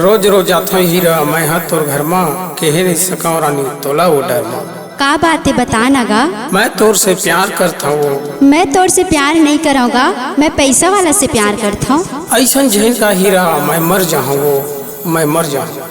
रोज रोज आता हीरा मैं हा तोर घर माँ कहे नहीं सका रानी तोला वो डर माँ। का बात है बता नगा। मैं तोर से प्यार करता हूँ। मैं तोर से प्यार नहीं करूँगा, मैं पैसा वाला से प्यार करता हूँ। ऐसा झेल का हीरा मैं मर जाऊँ, मैं मर जाऊँ।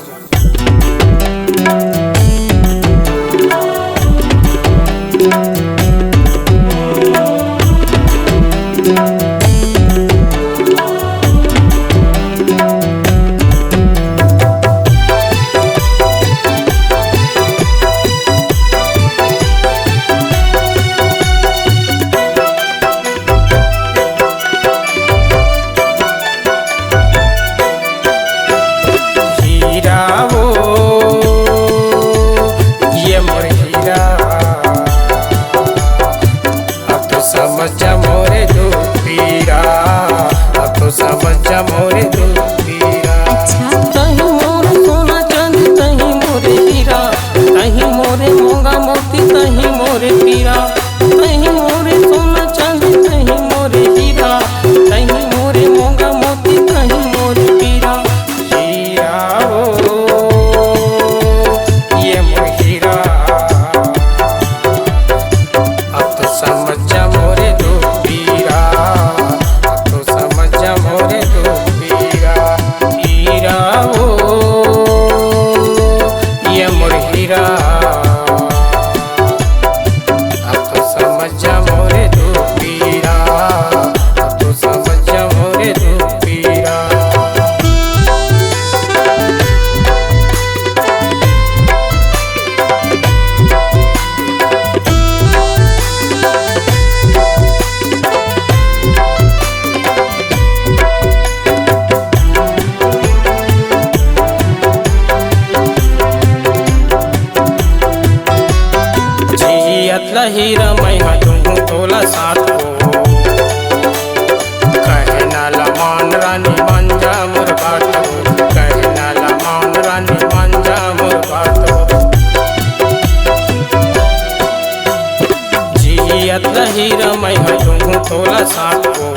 हीरा मैं हा तुम तोला साथ हो, कहे ना लमान रानी बन जा मोर बात हो, कहे ना लमान रानी बन जा मोर बात हो। जियत हीरा मैं हा तुम तोला साथ हो,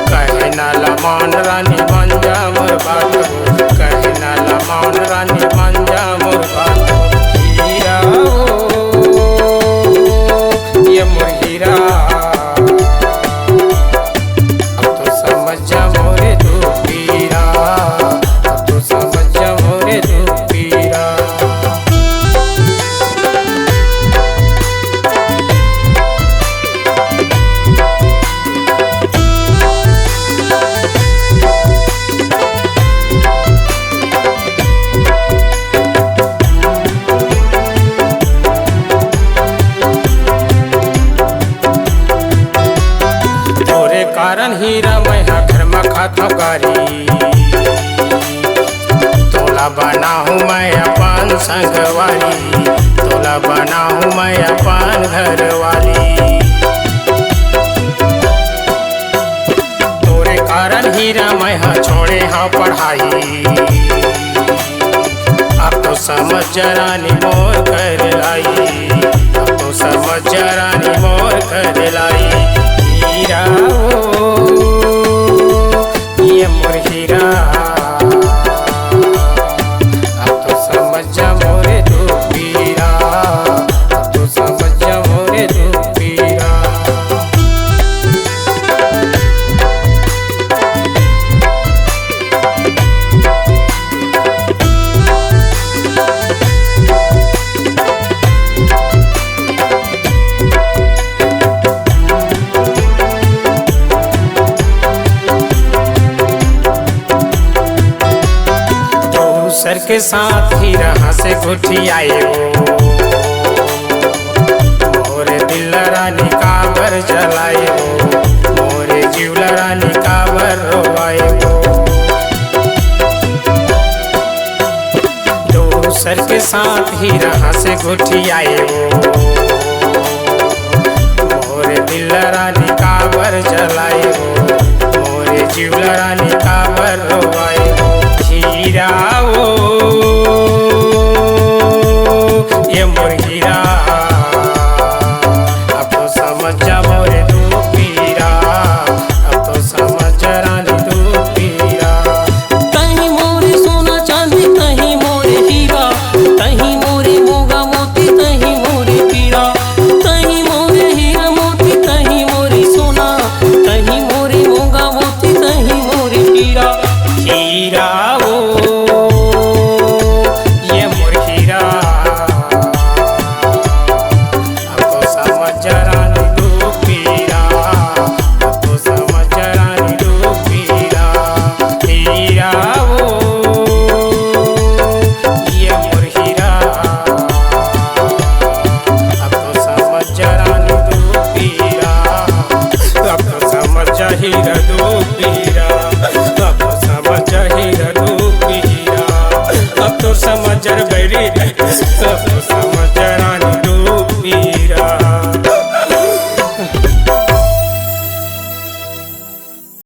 कहे ना लमान रानी बन जा मोर बात हो, कहे ना लमान रानी बन जा मोर बात हो। हीरा ये मोर हीरा अब तो समझ जा मोरे तू पीरा, अब तो समझ जा मोरे तू पीरा। कारण हीरा मैं हा घर में खाता गारी, तोला बना हूँ मैं अपन संगवारी, तोला बना हूँ मैं अपन घरवाली। तोरे कारण हीरा मैं हा छोड़े हाँ पढ़ाई, अब तो समझ जरानी मोर कर लाई, अब तो समझ जरानी मोर कर लाई। हीरा ये मोर हीरा अब तो समझ जा मोरे तू पीरा, अब तो समझ जा मोरे तू पीरा। सर के साथ ही रहा से गुठी आए हो, मोरे दिल रानी काबर जलाए हो, मोरे जीव रानी काबर रोवाए हो। दोसर के साथ ही रहा से गुठी आए हो, मोरे दिल रानी काबर जलाए हो, मोरे जीव रानी काबर रोवाए हो। हीरा ये मोर